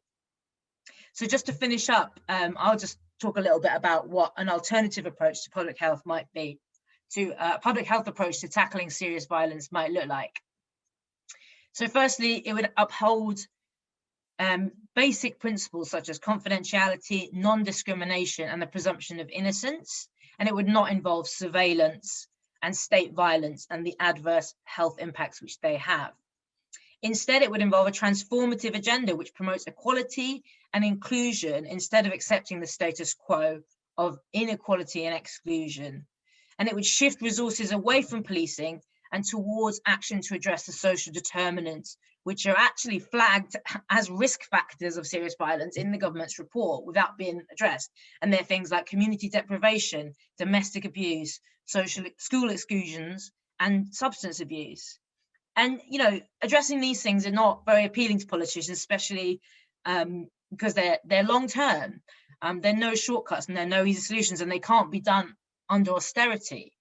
So just to finish up, I'll just talk a little bit about what an alternative approach to public health might be, to a public health approach to tackling serious violence might look like. So firstly, it would uphold basic principles such as confidentiality, non-discrimination, and the presumption of innocence, and it would not involve surveillance and state violence and the adverse health impacts which they have. Instead, it would involve a transformative agenda which promotes equality and inclusion instead of accepting the status quo of inequality and exclusion. And it would shift resources away from policing and towards action to address the social determinants, which are actually flagged as risk factors of serious violence in the government's report without being addressed. And they're things like community deprivation, domestic abuse, school exclusions, and substance abuse. And, you know, addressing these things are not very appealing to politicians, especially because they're long term. There are no shortcuts and there are no easy solutions, and they can't be done under austerity.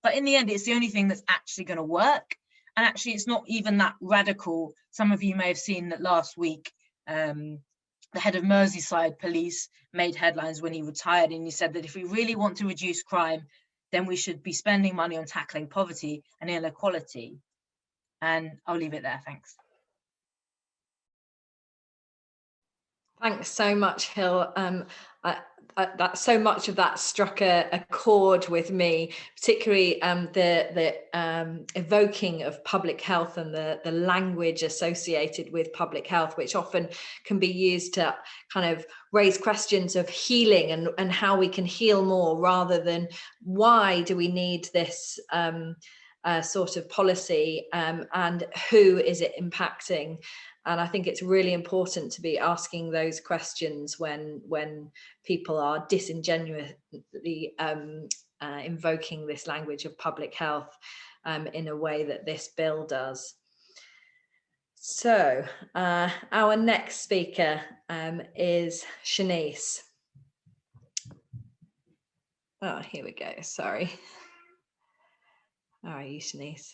But in the end, it's the only thing that's actually going to work. And actually, it's not even that radical. Some of you may have seen that last week, the head of Merseyside police made headlines when he retired, and he said that if we really want to reduce crime, then we should be spending money on tackling poverty and inequality. And I'll leave it there. Thanks. Thanks so much, Hill. That so much of that struck a chord with me, particularly the evoking of public health and the language associated with public health, which often can be used to kind of raise questions of healing and how we can heal more, rather than why do we need this sort of policy and who is it impacting. And I think it's really important to be asking those questions when people are disingenuously invoking this language of public health in a way that this bill does. So our next speaker is Shanice. Oh, here we go. Sorry. How are you, Shanice?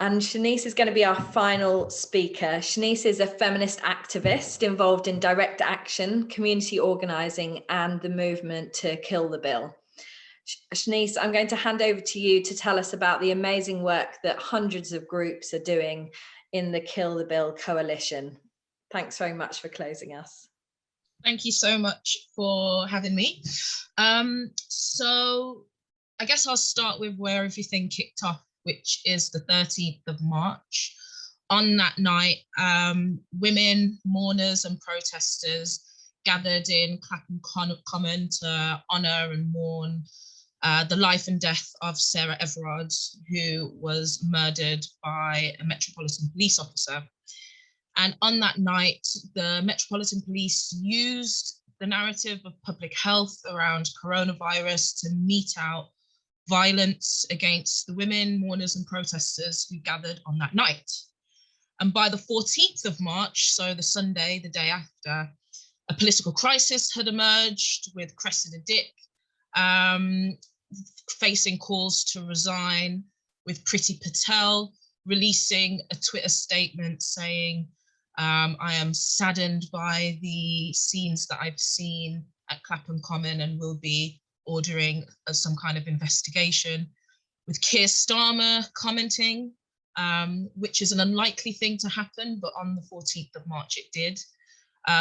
And Shanice is going to be our final speaker. Shanice is a feminist activist involved in direct action, community organising, and the movement to kill the bill. Shanice, I'm going to hand over to you to tell us about the amazing work that hundreds of groups are doing in the Kill the Bill coalition. Thanks very much for closing us. Thank you so much for having me. So I guess I'll start with where everything kicked off, which is the 13th of March. On that night, women, mourners and protesters gathered in Clapham Common to honour and mourn the life and death of Sarah Everard, who was murdered by a Metropolitan Police officer. And on that night, the Metropolitan Police used the narrative of public health around coronavirus to mete out violence against the women, mourners and protesters who gathered on that night. And by the 14th of March, so the Sunday, the day after, a political crisis had emerged with Cressida Dick facing calls to resign, with Priti Patel releasing a Twitter statement saying, I am saddened by the scenes that I've seen at Clapham Common and will be ordering some kind of investigation, with Keir Starmer commenting, which is an unlikely thing to happen, but on the 14th of March it did,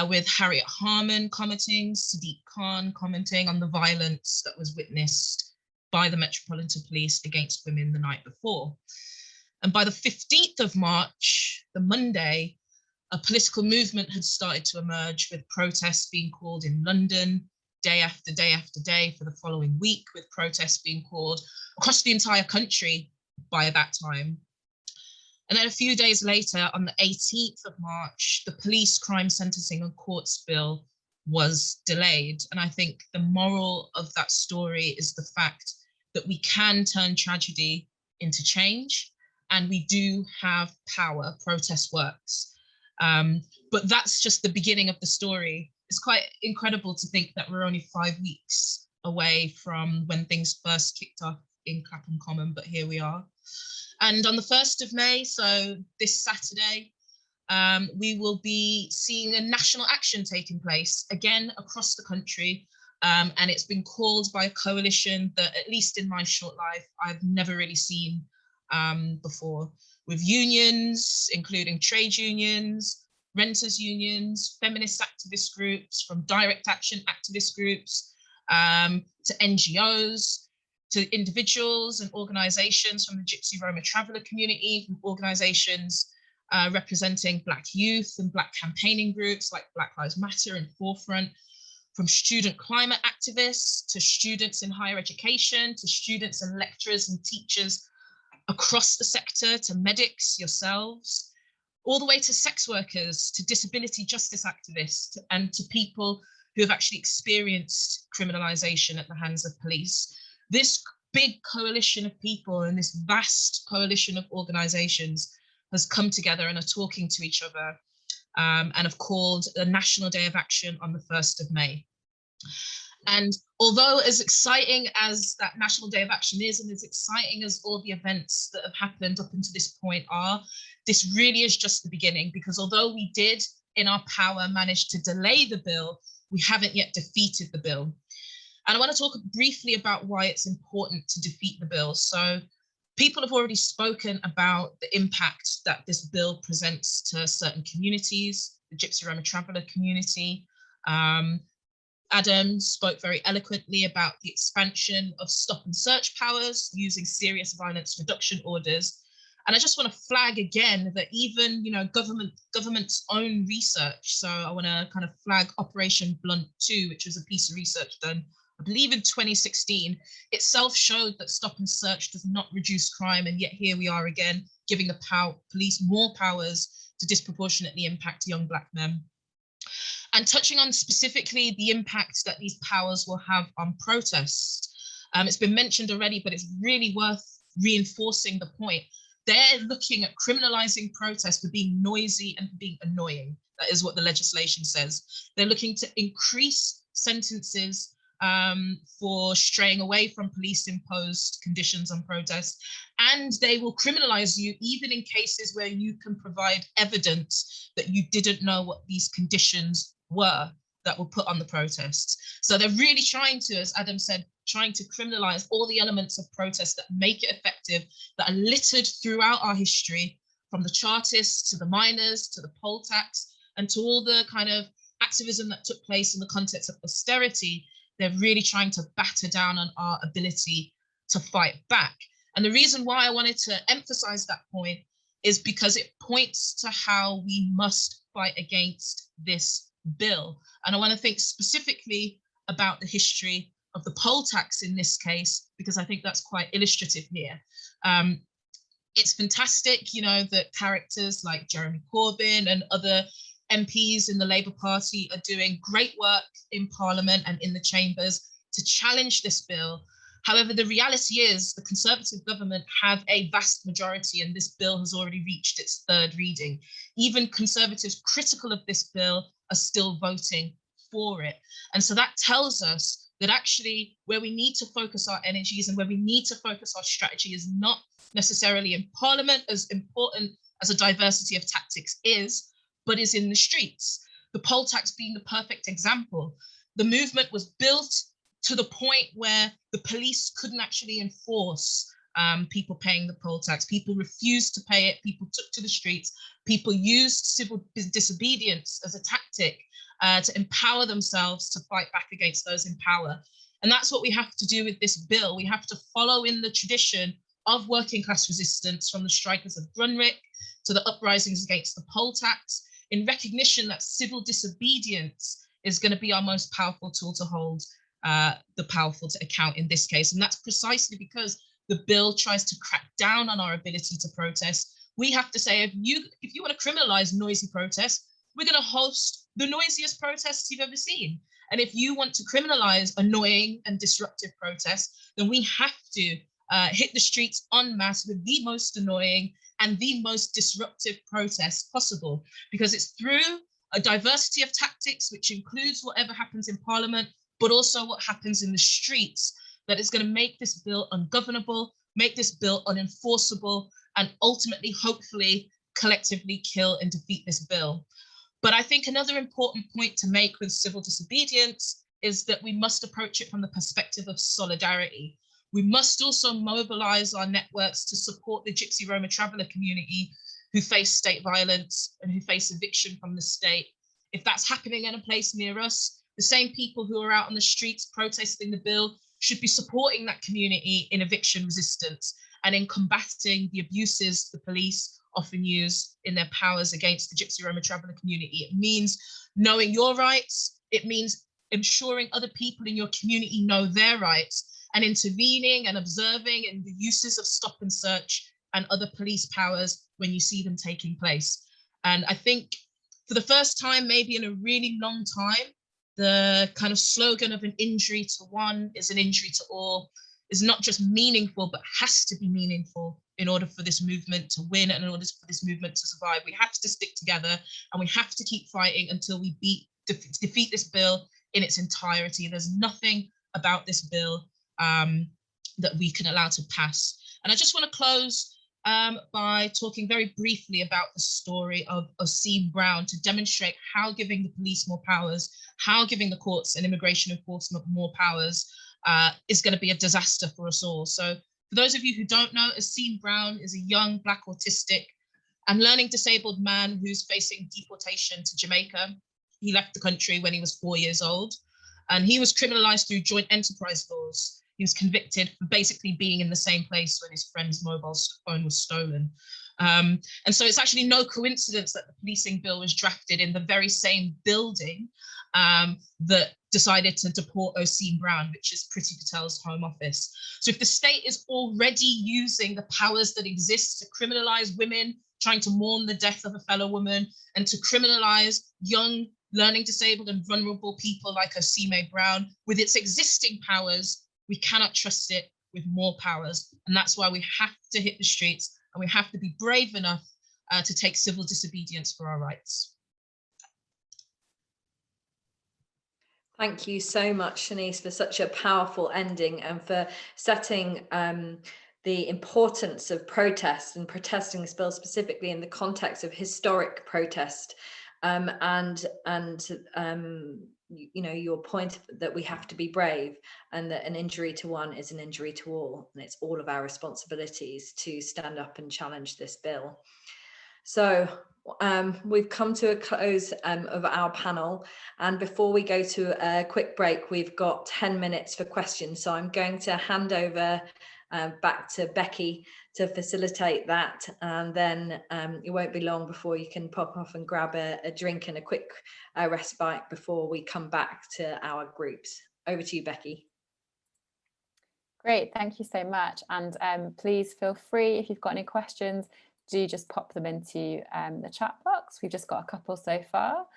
with Harriet Harman commenting, Sadiq Khan commenting on the violence that was witnessed by the Metropolitan Police against women the night before. And by the 15th of March, the Monday, a political movement had started to emerge, with protests being called in London, day after day after day for the following week, with protests being called across the entire country by that time. And then a few days later, on the 18th of March, the Police Crime Sentencing and Courts Bill was delayed. And I think the moral of that story is the fact that we can turn tragedy into change, and we do have power. Protest works. But that's just the beginning of the story. It's quite incredible to think that we're only 5 weeks away from when things first kicked off in Clapham Common, but here we are. And on the 1st of May, so this Saturday, we will be seeing a national action taking place again across the country. And it's been called by a coalition that, at least in my short life, I've never really seen before, with unions, including trade unions, renters unions, feminist activist groups, from direct action activist groups, to NGOs, to individuals and organisations from the Gypsy Roma traveller community, from organisations representing Black youth and Black campaigning groups like Black Lives Matter and Forefront, from student climate activists to students in higher education, to students and lecturers and teachers across the sector, to medics, yourselves, all the way to sex workers, to disability justice activists, and to people who have actually experienced criminalization at the hands of police. This big coalition of people and this vast coalition of organizations has come together and are talking to each other, and have called a National Day of Action on the 1st of May. And although as exciting as that National Day of Action is, and as exciting as all the events that have happened up until this point are, this really is just the beginning, because although we did in our power manage to delay the bill, we haven't yet defeated the bill. And I want to talk briefly about why it's important to defeat the bill. So people have already spoken about the impact that this bill presents to certain communities, the Gypsy Roma Traveller community. Adam spoke very eloquently about the expansion of stop and search powers using serious violence reduction orders. And I just want to flag again that even, government's own research. So I want to kind of flag Operation Blunt 2, which was a piece of research done, I believe in 2016, itself showed that stop and search does not reduce crime. And yet here we are again, giving the police more powers to disproportionately impact young Black men. And touching on specifically the impact that these powers will have on protests. It's been mentioned already, but it's really worth reinforcing the point. They're looking at criminalizing protests for being noisy and for being annoying. That is what the legislation says. They're looking to increase sentences for straying away from police-imposed conditions on protests, and they will criminalize you even in cases where you can provide evidence that you didn't know what these conditions were that were put on the protests. So they're really trying to, as Adam said, trying to criminalize all the elements of protest that make it effective, that are littered throughout our history, from the Chartists to the miners to the poll tax and to all the kind of activism that took place in the context of austerity. They're really trying to batter down on our ability to fight back. And the reason why I wanted to emphasize that point is because it points to how we must fight against this bill. And I want to think specifically about the history of the poll tax in this case, because I think that's quite illustrative here. It's fantastic, that characters like Jeremy Corbyn and other MPs in the Labour Party are doing great work in Parliament and in the chambers to challenge this bill. However, the reality is the Conservative government have a vast majority, and this bill has already reached its 3rd reading. Even Conservatives critical of this bill are still voting for it. And so that tells us that actually where we need to focus our energies and where we need to focus our strategy is not necessarily in Parliament, as important as a diversity of tactics is, but is in the streets. The poll tax being the perfect example. The movement was built to the point where the police couldn't actually enforce people paying the poll tax. People refused to pay it. People took to the streets. People used civil disobedience as a tactic to empower themselves to fight back against those in power. And that's what we have to do with this bill. We have to follow in the tradition of working class resistance, from the strikers of Greenwich to the uprisings against the poll tax, in recognition that civil disobedience is going to be our most powerful tool to hold the powerful to account in this case. And that's precisely because the bill tries to crack down on our ability to protest. We have to say, if you want to criminalize noisy protests, we're going to host the noisiest protests you've ever seen. And if you want to criminalize annoying and disruptive protests, then we have to hit the streets en masse with the most annoying and the most disruptive protests possible, because it's through a diversity of tactics, which includes whatever happens in Parliament, but also what happens in the streets, that is going to make this bill ungovernable, make this bill unenforceable, and ultimately, hopefully, collectively kill and defeat this bill. But I think another important point to make with civil disobedience is that we must approach it from the perspective of solidarity. We must also mobilize our networks to support the Gypsy Roma Traveller community who face state violence and who face eviction from the state. If that's happening in a place near us, the same people who are out on the streets protesting the bill should be supporting that community in eviction resistance and in combating the abuses the police often use in their powers against the Gypsy Roma Traveller community. It means knowing your rights. It means ensuring other people in your community know their rights, and intervening and observing in the uses of stop and search and other police powers when you see them taking place. And I think for the first time, maybe in a really long time, the kind of slogan of an injury to one is an injury to all is not just meaningful, but has to be meaningful in order for this movement to win and in order for this movement to survive. We have to stick together and we have to keep fighting until we defeat this bill in its entirety. There's nothing about this bill that we can allow to pass. And I just want to close by talking very briefly about the story of Osim Brown to demonstrate how giving the police more powers, how giving the courts and immigration enforcement more powers is going to be a disaster for us all. So for those of you who don't know, Osim Brown is a young Black autistic and learning disabled man who's facing deportation to Jamaica. He left the country when he was 4 years old, and he was criminalized through joint enterprise laws. He was convicted for basically being in the same place when his friend's mobile phone was stolen. And so it's actually no coincidence that the policing bill was drafted in the very same building that decided to deport Osim Brown, which is Priti Patel's Home Office. So if the state is already using the powers that exist to criminalize women trying to mourn the death of a fellow woman and to criminalize young, learning disabled and vulnerable people like Osim Brown with its existing powers, we cannot trust it with more powers. And that's why we have to hit the streets and we have to be brave enough to take civil disobedience for our rights. Thank you so much, Shanice, for such a powerful ending and for setting the importance of protest and protesting this bill specifically in the context of historic protest you know, your point that we have to be brave and that an injury to one is an injury to all, and it's all of our responsibilities to stand up and challenge this bill. So we've come to a close of our panel, and before we go to a quick break, we've got 10 minutes for questions. So I'm going to hand over back to Becky to facilitate that, and then it won't be long before you can pop off and grab a drink and a quick respite before we come back to our groups. Over to you, Becky. Great, thank you so much. And please feel free, if you've got any questions, do just pop them into the chat box. We've just got a couple so far.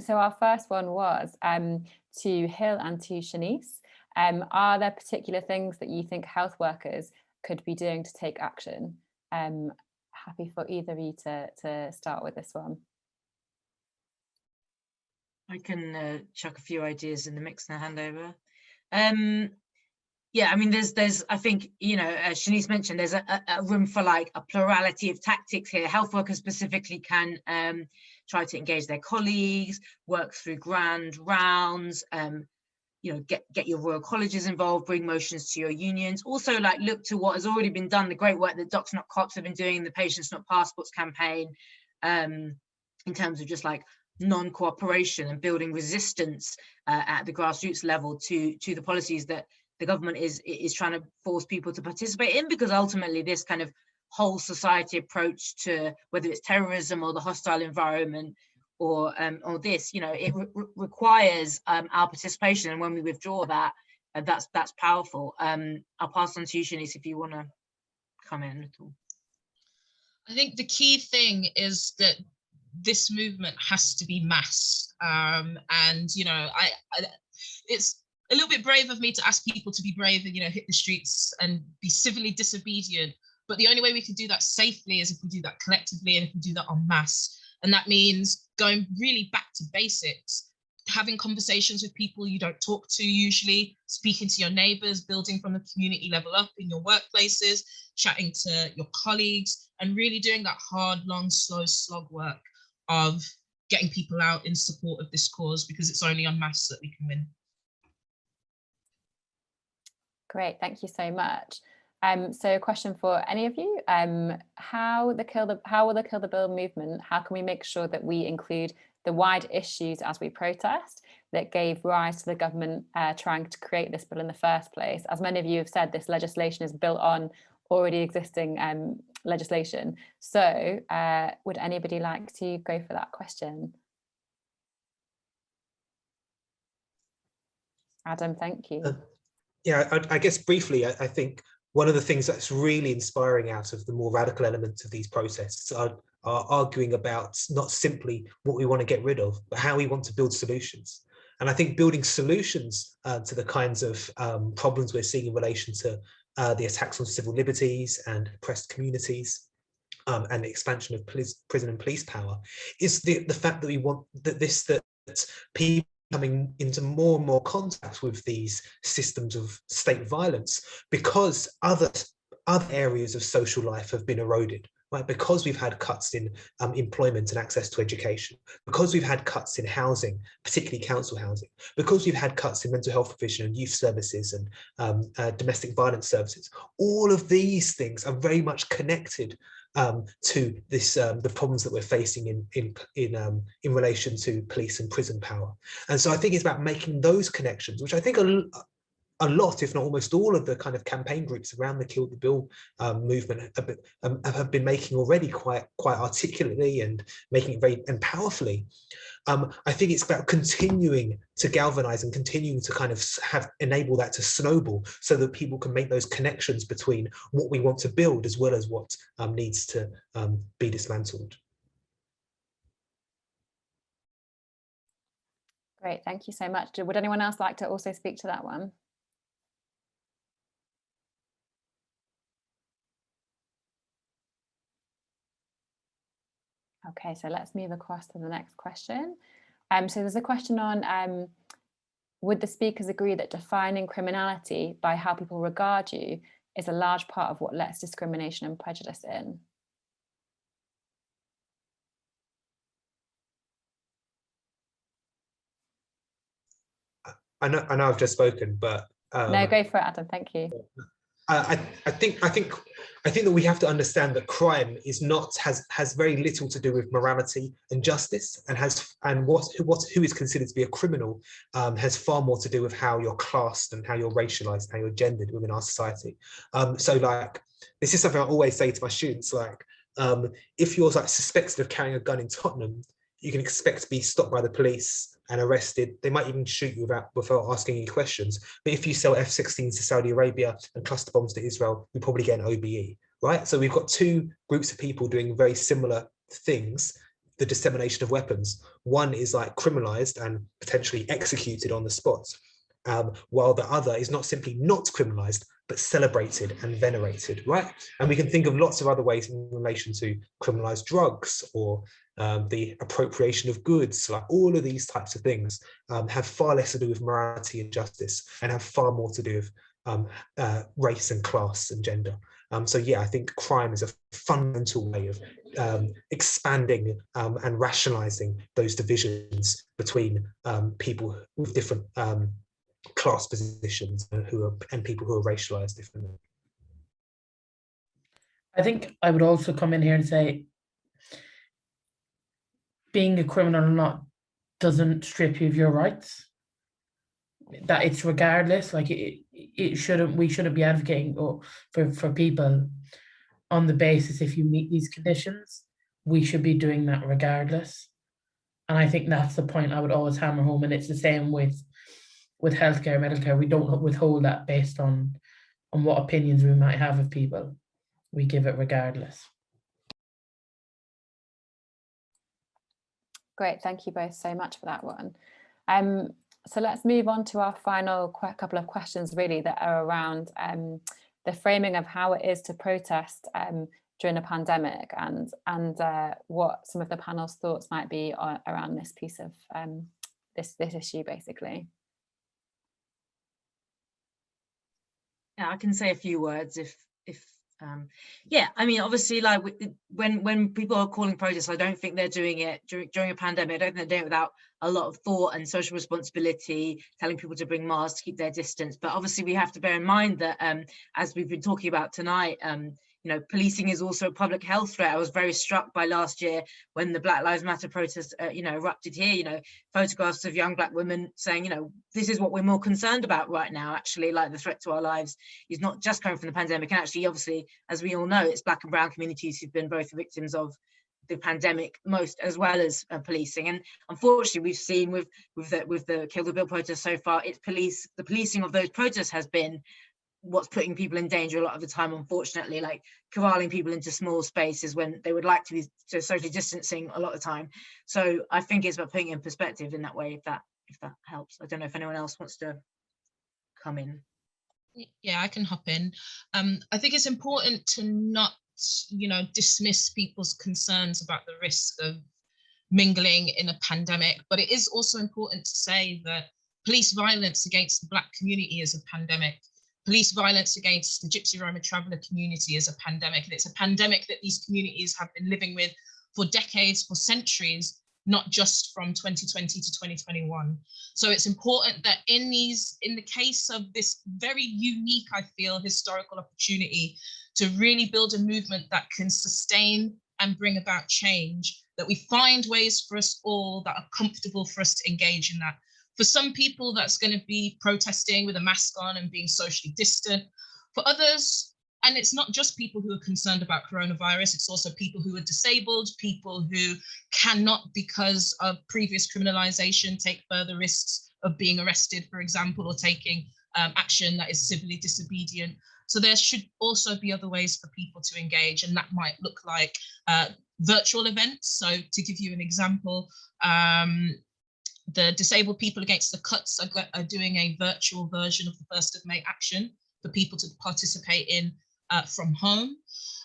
So our first one was to Hill and to Shanice. Are there particular things that you think health workers could be doing to take action? Happy for either of you to start with this one. I can chuck a few ideas in the mix and hand over. Yeah, I mean, there's I think, you know, as Shanice mentioned, there's a room for like a plurality of tactics here. Health workers specifically can try to engage their colleagues, work through grand rounds, you know, get your royal colleges involved, bring motions to your unions. Also, like, look to what has already been done, the great work that Docs Not Cops have been doing, the Patients Not Passports campaign, in terms of just like non-cooperation and building resistance at the grassroots level to the policies that the government is trying to force people to participate in, because ultimately this kind of whole society approach to whether it's terrorism or the hostile environment or this, you know, it requires our participation, and when we withdraw that, that's powerful. I'll pass on to you, Shanice, if you want to come in at all. I think the key thing is that this movement has to be mass, and you know, it's a little bit brave of me to ask people to be brave and, you know, hit the streets and be civilly disobedient. But the only way we can do that safely is if we do that collectively and if we do that en masse. And that means going really back to basics, having conversations with people you don't talk to usually, speaking to your neighbors, building from the community level up in your workplaces, chatting to your colleagues, and really doing that hard, long, slow slog work of getting people out in support of this cause, because it's only en masse that we can win. Great, thank you so much. So a question for any of you, how will the Kill the Bill movement, how can we make sure that we include the wide issues as we protest that gave rise to the government trying to create this bill in the first place? As many of you have said, this legislation is built on already existing legislation. So would anybody like to go for that question? Adam, thank you. Yeah, I guess briefly, I think one of the things that's really inspiring out of the more radical elements of these protests are arguing about not simply what we want to get rid of, but how we want to build solutions. And I think building solutions to the kinds of problems we're seeing in relation to the attacks on civil liberties and oppressed communities, and the expansion of prison and police power, is the fact that we want that people coming into more and more contact with these systems of state violence, because other areas of social life have been eroded. Right, because we've had cuts in employment and access to education, because we've had cuts in housing, particularly council housing, because we've had cuts in mental health provision and youth services and domestic violence services. All of these things are very much connected to this the problems that we're facing in relation to police and prison power. And so I think it's about making those connections, which I think are a lot, if not almost all, of the kind of campaign groups around the Kill the Bill movement have been making already quite articulately and making it very and powerfully. I think it's about continuing to galvanize and continuing to kind of enable that to snowball, so that people can make those connections between what we want to build as well as what needs to be dismantled. Great, thank you so much. Would anyone else like to also speak to that one? Okay, so let's move across to the next question. So there's a question on, would the speakers agree that defining criminality by how people regard you is a large part of what lets discrimination and prejudice in? I know I've just spoken, but no, go for it, Adam. Thank you. I think that we have to understand that crime has very little to do with morality and justice, and who is considered to be a criminal has far more to do with how you're classed and how you're racialized, how you're gendered within our society. So like, this is something I always say to my students, like, if you're like suspected of carrying a gun in Tottenham, you can expect to be stopped by the police and arrested. They might even shoot you without asking any questions. But if you sell F-16s to Saudi Arabia and cluster bombs to Israel, you probably get an OBE, right? So we've got two groups of people doing very similar things, the dissemination of weapons. One is like criminalized and potentially executed on the spot, while the other is not simply not criminalized, but celebrated and venerated, right? And we can think of lots of other ways in relation to criminalized drugs or the appropriation of goods. Like, all of these types of things have far less to do with morality and justice and have far more to do with race and class and gender. So yeah, I think crime is a fundamental way of expanding and rationalizing those divisions between people with different class positions and people who are racialized differently. I think I would also come in here and say, being a criminal or not doesn't strip you of your rights. That it's regardless, like we shouldn't be advocating for people on the basis if you meet these conditions. We should be doing that regardless. And I think that's the point I would always hammer home. And it's the same with healthcare, medical care. We don't withhold that based on what opinions we might have of people. We give it regardless. Great, thank you both so much for that one. So let's move on to our final couple of questions, really, that are around the framing of how it is to protest during a pandemic, and what some of the panel's thoughts might be around this piece of this issue, basically. Yeah, I can say a few words if yeah, I mean, obviously, like when people are calling protests, I don't think they're doing it during a pandemic. I don't think they're doing it without a lot of thought and social responsibility, telling people to bring masks, keep their distance. But obviously, we have to bear in mind that as we've been talking about tonight, you know, policing is also a public health threat. I was very struck by last year when the Black Lives Matter protest, you know, erupted here, you know, photographs of young Black women saying, you know, this is what we're more concerned about right now, actually, like the threat to our lives is not just coming from the pandemic. And actually, obviously, as we all know, it's Black and brown communities who've been both victims of the pandemic most, as well as policing. And unfortunately, we've seen with the Kill the Bill protest so far, the policing of those protests has been what's putting people in danger a lot of the time, unfortunately, like corralling people into small spaces when they would like to be socially distancing a lot of the time. So I think it's about putting it in perspective in that way, if that helps. I don't know if anyone else wants to come in. Yeah, I can hop in. I think it's important to not, dismiss people's concerns about the risk of mingling in a pandemic, but it is also important to say that police violence against the Black community is a pandemic. Police violence against the Gypsy Roma traveller community is a pandemic, and it's a pandemic that these communities have been living with for decades, for centuries, not just from 2020 to 2021. So it's important that in the case of this very unique, I feel, historical opportunity to really build a movement that can sustain and bring about change, that we find ways for us all that are comfortable for us to engage in that. For some people, that's going to be protesting with a mask on and being socially distant. For others, and it's not just people who are concerned about coronavirus, it's also people who are disabled, people who cannot, because of previous criminalization, take further risks of being arrested, for example, or taking action that is civilly disobedient. So there should also be other ways for people to engage, and that might look like virtual events. So to give you an example, the Disabled People Against the Cuts are doing a virtual version of the 1st of May action for people to participate in from home.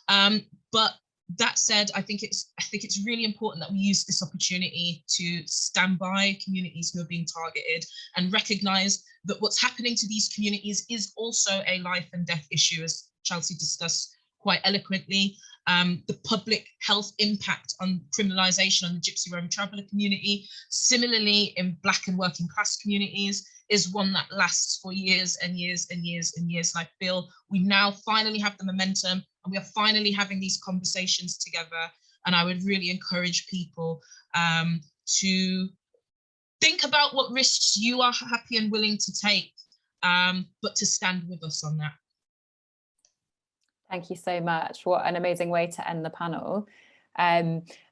But that said, I think it's really important that we use this opportunity to stand by communities who are being targeted and recognise that what's happening to these communities is also a life and death issue, as Chelsea discussed quite eloquently. The public health impact on criminalisation on the Gypsy Roma traveller community, similarly in Black and working class communities, is one that lasts for years and years and years and years. And I feel we now finally have the momentum, and we are finally having these conversations together. And I would really encourage people to think about what risks you are happy and willing to take, but to stand with us on that. Thank you so much. What an amazing way to end the panel.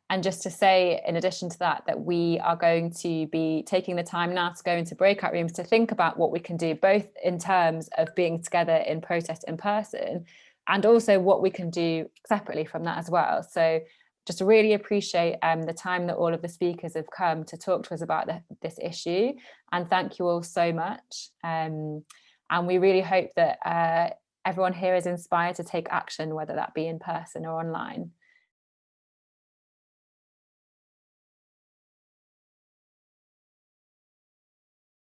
And just to say, in addition to that, that we are going to be taking the time now to go into breakout rooms to think about what we can do, both in terms of being together in protest in person, and also what we can do separately from that as well. So just really appreciate the time that all of the speakers have come to talk to us about this issue. And thank you all so much. And we really hope that everyone here is inspired to take action, whether that be in person or online.